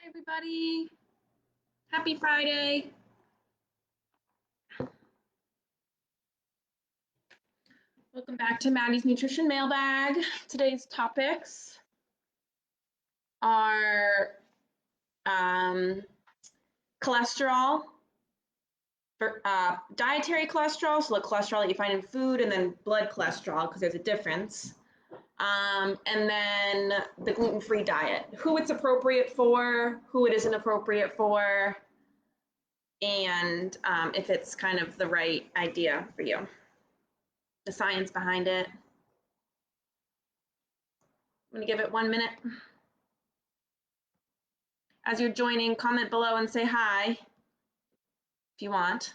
Hi, everybody. Happy Friday. Welcome back to Maddie's Nutrition Mailbag. Today's topics are cholesterol, dietary cholesterol, so the cholesterol that you find in food, and then blood cholesterol, because there's a difference. And then the gluten-free diet, who it's appropriate for, who it isn't appropriate for, and if it's kind of the right idea for you. The science behind it. I'm going to give it 1 minute. As you're joining, comment below and say hi if you want.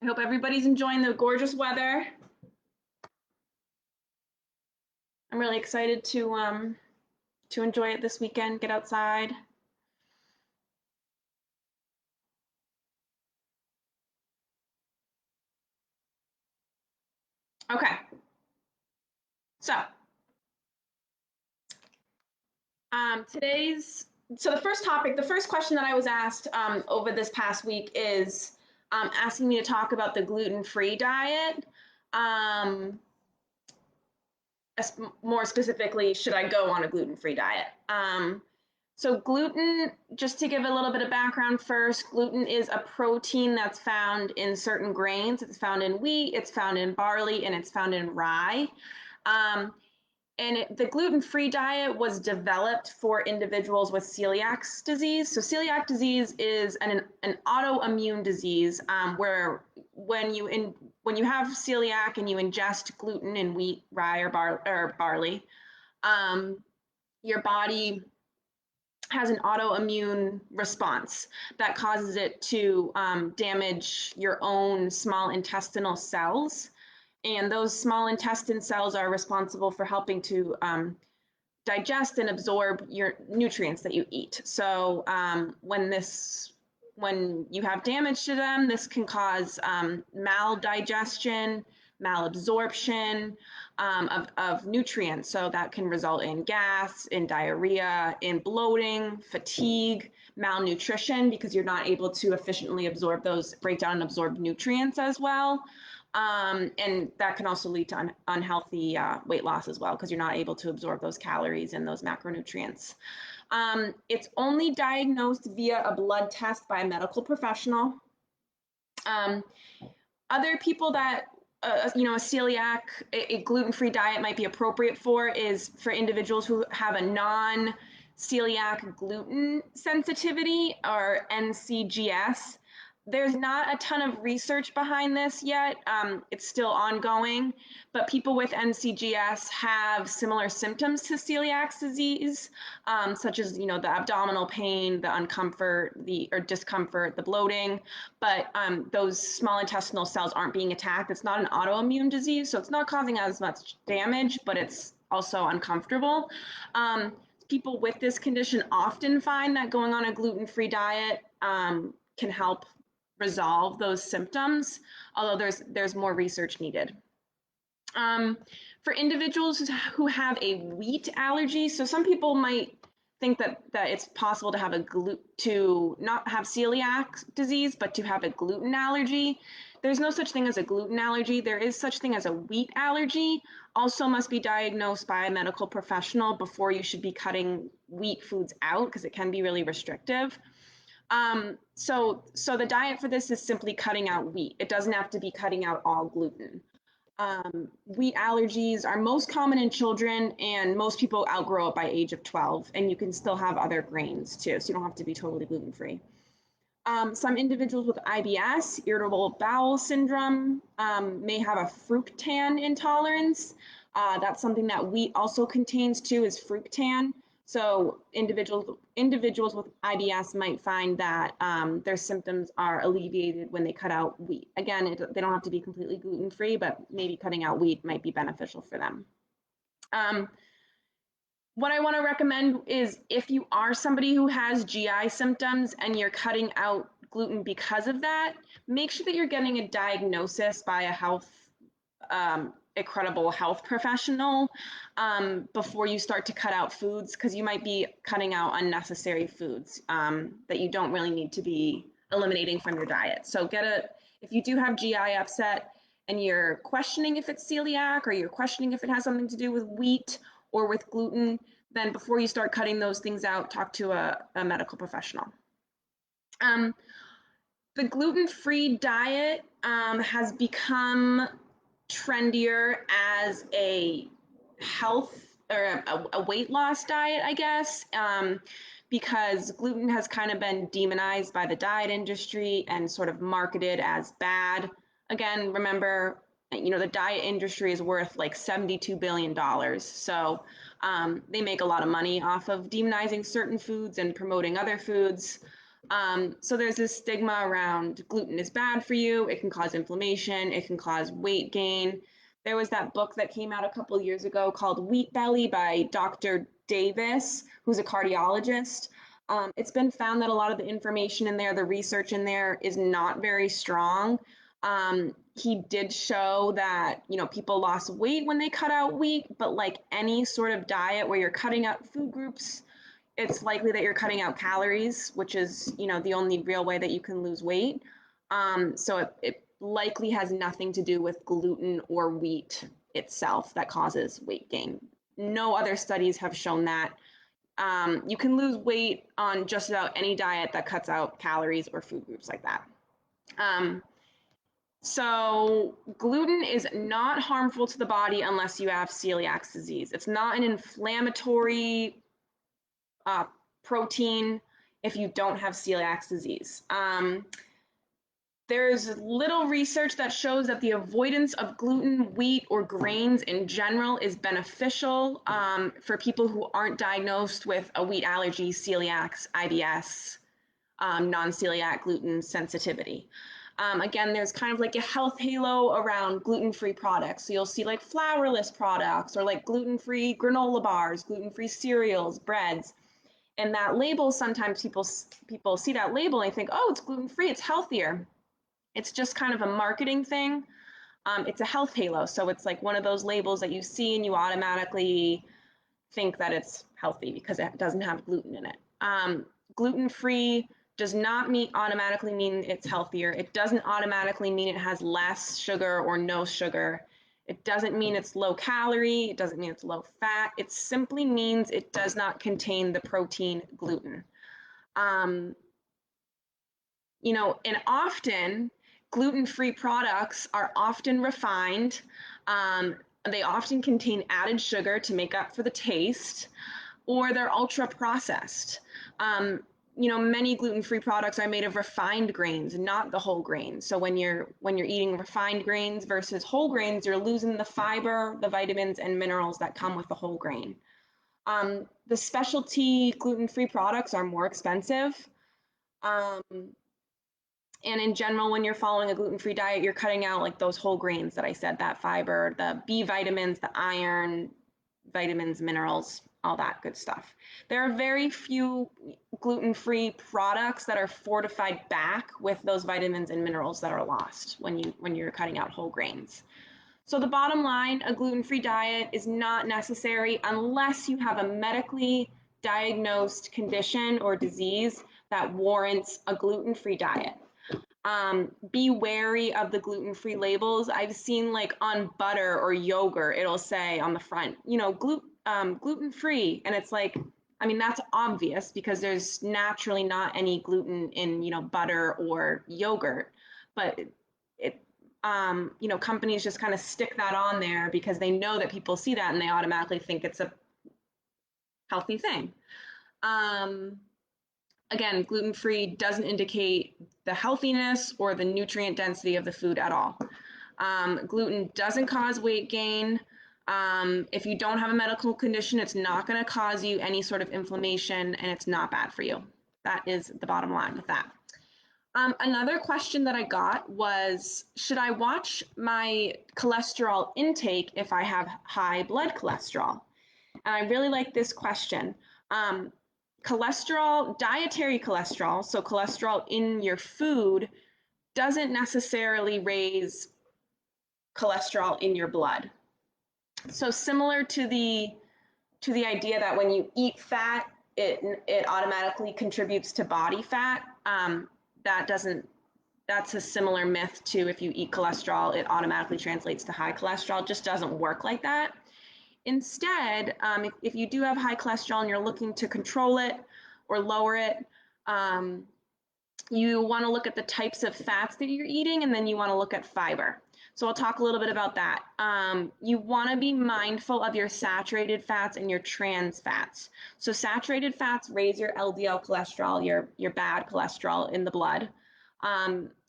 I hope everybody's enjoying the gorgeous weather. I'm really excited to enjoy it this weekend, get outside. Okay. So the first topic, the first question that I was asked over this past week is asking me to talk about the gluten-free diet. More specifically, should I go on a gluten-free diet? So gluten, just to give a little bit of background first, gluten is a protein that's found in certain grains. It's found in wheat, it's found in barley, and it's found in rye. The gluten-free diet was developed for individuals with celiac disease. So celiac disease is an autoimmune disease where when you have celiac and you ingest gluten in wheat, rye, or barley, your body has an autoimmune response that causes it to damage your own small intestinal cells. And those small intestine cells are responsible for helping to digest and absorb your nutrients that you eat. So when you have damage to them, this can cause maldigestion, malabsorption of nutrients. So that can result in gas, in diarrhea, in bloating, fatigue, malnutrition, because you're not able to efficiently break down and absorb nutrients as well. And that can also lead to unhealthy weight loss as well, because you're not able to absorb those calories and those macronutrients. It's only diagnosed via a blood test by a medical professional. Other people that a celiac, a gluten-free diet might be appropriate for is for individuals who have a non-celiac gluten sensitivity, or NCGS. There's not a ton of research behind this yet. It's still ongoing, but people with NCGS have similar symptoms to celiac disease, such as the abdominal pain, the uncomfort, or discomfort, the bloating. But those small intestinal cells aren't being attacked. It's not an autoimmune disease, so it's not causing as much damage, but it's also uncomfortable. People with this condition often find that going on a gluten-free diet can help resolve those symptoms, although there's more research needed. For individuals who have a wheat allergy, so some people might think that it's possible to not have celiac disease, but to have a gluten allergy. There's no such thing as a gluten allergy. There is such thing as a wheat allergy. Also must be diagnosed by a medical professional before you should be cutting wheat foods out, because it can be really restrictive. So the diet for this is simply cutting out wheat. It doesn't have to be cutting out all gluten. Wheat allergies are most common in children, and most people outgrow it by age of 12, and you can still have other grains too, so you don't have to be totally gluten-free. Some individuals with IBS, irritable bowel syndrome, may have a fructan intolerance. That's something that wheat also contains too, is fructan. So individuals with IBS might find that their symptoms are alleviated when they cut out wheat. Again, they don't have to be completely gluten-free, but maybe cutting out wheat might be beneficial for them. What I want to recommend is if you are somebody who has GI symptoms and you're cutting out gluten because of that, make sure that you're getting a diagnosis by a credible health professional before you start to cut out foods, because you might be cutting out unnecessary foods that you don't really need to be eliminating from your diet. So if you do have GI upset and you're questioning if it's celiac or you're questioning if it has something to do with wheat or with gluten, then before you start cutting those things out, talk to a medical professional. Um, the gluten-free diet has become trendier as a health or a weight loss diet, I guess, because gluten has kind of been demonized by the diet industry and sort of marketed as bad. Again, remember, the diet industry is worth like $72 billion. So they make a lot of money off of demonizing certain foods and promoting other foods. So there's this stigma around gluten is bad for you. It can cause inflammation. It can cause weight gain. There was that book that came out a couple years ago called Wheat Belly by Dr. Davis, who's a cardiologist. It's been found that a lot of the information in there, the research in there, is not very strong. He did show that, people lost weight when they cut out wheat, but like any sort of diet where you're cutting out food groups, it's likely that you're cutting out calories, which is, the only real way that you can lose weight. So it likely has nothing to do with gluten or wheat itself that causes weight gain. No other studies have shown that. You can lose weight on just about any diet that cuts out calories or food groups like that. So gluten is not harmful to the body unless you have celiac disease. It's not an inflammatory protein if you don't have celiac disease. There's little research that shows that the avoidance of gluten, wheat, or grains in general is beneficial for people who aren't diagnosed with a wheat allergy, celiac, IBS, non-celiac gluten sensitivity. Again, there's kind of like a health halo around gluten-free products. So you'll see like flourless products or like gluten-free granola bars, gluten-free cereals, breads. And that label, sometimes people see that label and they think, oh, it's gluten-free, it's healthier. It's just kind of a marketing thing. It's a health halo. So it's like one of those labels that you see and you automatically think that it's healthy because it doesn't have gluten in it. Gluten-free does not automatically mean it's healthier. It doesn't automatically mean it has less sugar or no sugar. It doesn't mean it's low calorie. It doesn't mean it's low fat. It simply means it does not contain the protein gluten. And often gluten-free products are often refined. They often contain added sugar to make up for the taste, or they're ultra processed. Many gluten-free products are made of refined grains, not the whole grains. So when you're eating refined grains versus whole grains, you're losing the fiber, the vitamins, and minerals that come with the whole grain. The specialty gluten-free products are more expensive. And in general, when you're following a gluten-free diet, you're cutting out like those whole grains that I said, that fiber, the B vitamins, the iron, vitamins, minerals, all that good stuff. There are very few gluten-free products that are fortified back with those vitamins and minerals that are lost when you're cutting out whole grains. So the bottom line, a gluten-free diet is not necessary unless you have a medically diagnosed condition or disease that warrants a gluten-free diet. Be wary of the gluten-free labels. I've seen like on butter or yogurt, it'll say on the front, gluten-free. And it's like, I mean, that's obvious because there's naturally not any gluten in, butter or yogurt. But companies just kind of stick that on there because they know that people see that and they automatically think it's a healthy thing. Again, gluten-free doesn't indicate the healthiness or the nutrient density of the food at all. Gluten doesn't cause weight gain. If you don't have a medical condition, it's not going to cause you any sort of inflammation and it's not bad for you. That is the bottom line with that. Another question that I got was, should I watch my cholesterol intake if I have high blood cholesterol? And I really like this question. Cholesterol, dietary cholesterol, so cholesterol in your food, doesn't necessarily raise cholesterol in your blood. So similar to the idea that when you eat fat, it automatically contributes to body fat. That doesn't. That's a similar myth to if you eat cholesterol, it automatically translates to high cholesterol. It just doesn't work like that. Instead, if you do have high cholesterol and you're looking to control it or lower it, um, you want to look at the types of fats that you're eating, and then you want to look at fiber. So I'll talk a little bit about that. You want to be mindful of your saturated fats and your trans fats. So saturated fats raise your LDL cholesterol, your bad cholesterol in the blood.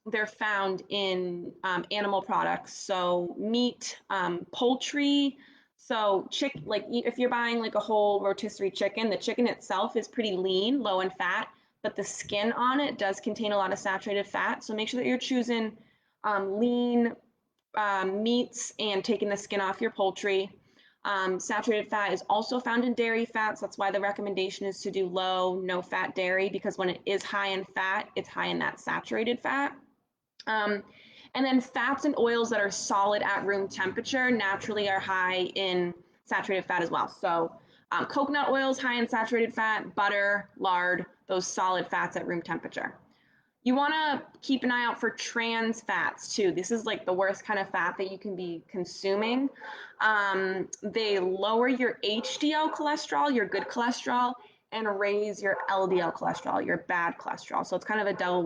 They're found in animal products, so meat, poultry. So like if you're buying like a whole rotisserie chicken, the chicken itself is pretty lean, low in fat, but the skin on it does contain a lot of saturated fat. So make sure that you're choosing lean meats and taking the skin off your poultry. Saturated fat is also found in dairy fats. That's why the recommendation is to do low, no fat dairy, because when it is high in fat, it's high in that saturated fat. Um, and then fats and oils that are solid at room temperature naturally are high in saturated fat as well. So coconut oil is high in saturated fat, butter, lard, those solid fats at room temperature. You want to keep an eye out for trans fats too. This is like the worst kind of fat that you can be consuming. They lower your HDL cholesterol, your good cholesterol, and raise your LDL cholesterol, your bad cholesterol. So it's kind of a double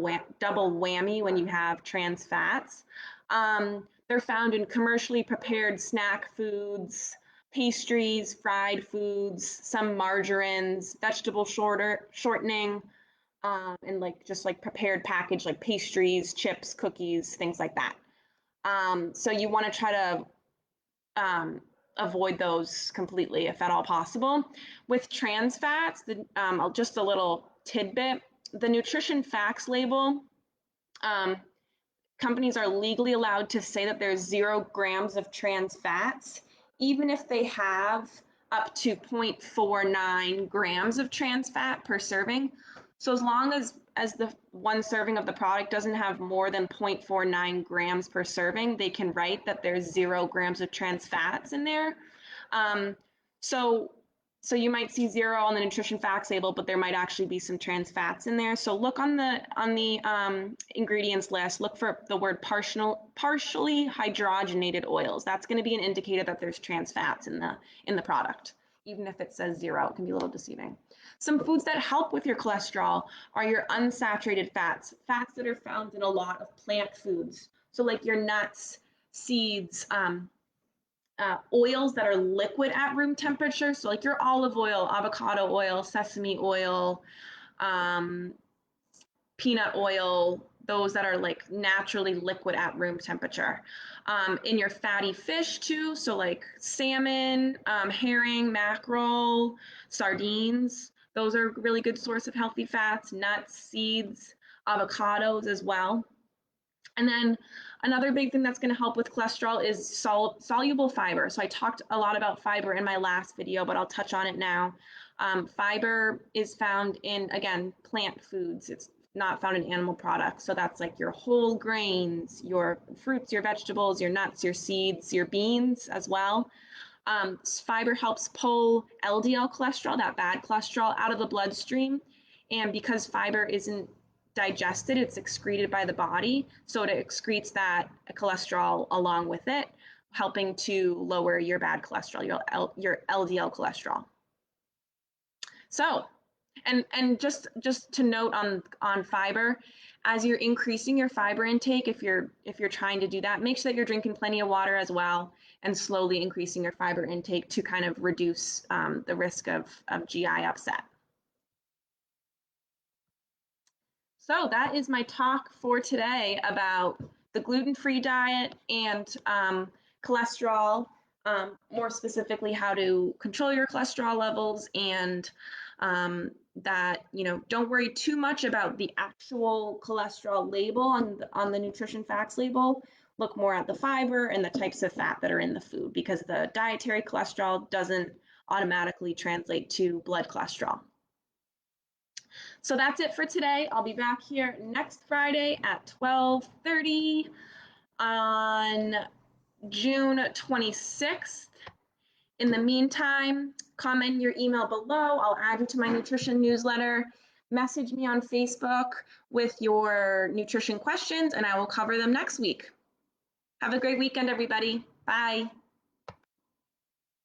whammy when you have trans fats. They're found in commercially prepared snack foods, pastries, fried foods, some margarines, vegetable shortening, and like just like prepared packaged like pastries, chips, cookies, things like that. So you want to try to avoid those completely if at all possible. With trans fats, just a little tidbit, the nutrition facts label, um, companies are legally allowed to say that there's 0 grams of trans fats, even if they have up to 0.49 grams of trans fat per serving. So as long as the one serving of the product doesn't have more than 0.49 grams per serving, they can write that there's 0 grams of trans fats in there. Um, so so you might see 0 on the nutrition facts label, but there might actually be some trans fats in there. So look on the ingredients list. Look for the word partially hydrogenated oils. That's going to be an indicator that there's trans fats in the product. Even if it says 0, it can be a little deceiving. Some foods that help with your cholesterol are your unsaturated fats, fats that are found in a lot of plant foods. So like your nuts, seeds, oils that are liquid at room temperature. So like your olive oil, avocado oil, sesame oil, um, peanut oil, those that are like naturally liquid at room temperature. In your fatty fish too, so like salmon, herring, mackerel, sardines, those are a really good source of healthy fats, nuts, seeds, avocados as well. And then another big thing that's going to help with cholesterol is soluble fiber. So I talked a lot about fiber in my last video, but I'll touch on it now. Fiber is found in, again, plant foods. It's not found in animal products. So that's like your whole grains, your fruits, your vegetables, your nuts, your seeds, your beans as well. Fiber helps pull LDL cholesterol, that bad cholesterol, out of the bloodstream. And because fiber isn't digested, it's excreted by the body. So it excretes that cholesterol along with it, helping to lower your bad cholesterol, your LDL cholesterol. So, and just to note on fiber, as you're increasing your fiber intake, if you're trying to do that, make sure that you're drinking plenty of water as well, and slowly increasing your fiber intake to kind of reduce the risk of GI upset. So that is my talk for today about the gluten-free diet and cholesterol, more specifically how to control your cholesterol levels, and that, don't worry too much about the actual cholesterol label on the nutrition facts label. Look more at the fiber and the types of fat that are in the food, because the dietary cholesterol doesn't automatically translate to blood cholesterol. So that's it for today. I'll be back here next Friday at 12:30 on June 26th. In the meantime, comment your email below. I'll add you to my nutrition newsletter. Message me on Facebook with your nutrition questions, and I will cover them next week. Have a great weekend, everybody. Bye.